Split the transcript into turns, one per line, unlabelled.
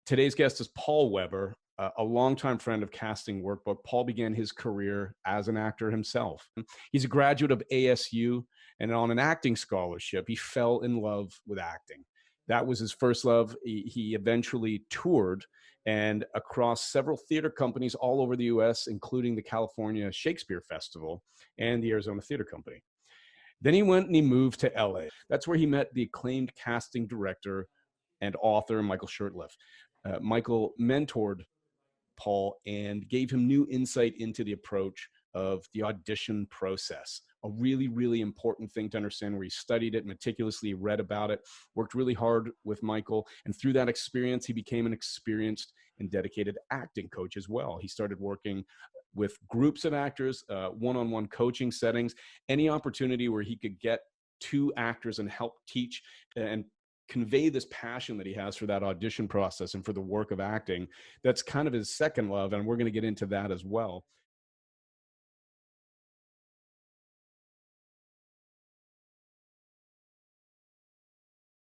Today's guest is Paul Weber, a longtime friend of Casting Workbook. Paul began his career as an actor himself. He's a graduate of ASU, and on an acting scholarship, he fell in love with acting. That was his first love. He eventually toured and across several theater companies all over the US, including the California Shakespeare Festival and the Arizona Theater Company. Then he went and he moved to LA. That's where he met the acclaimed casting director and author Michael Shurtleff. Michael mentored Paul and gave him new insight into the approach of the audition process. A really, really important thing to understand, where he studied it meticulously, read about it, worked really hard with Michael. And through that experience, he became an experienced and dedicated acting coach as well. He started working with groups of actors, one-on-one coaching settings, any opportunity where he could get two actors and help teach and convey this passion that he has for that audition process and for the work of acting. That's kind of his second love, and we're going to get into that as well.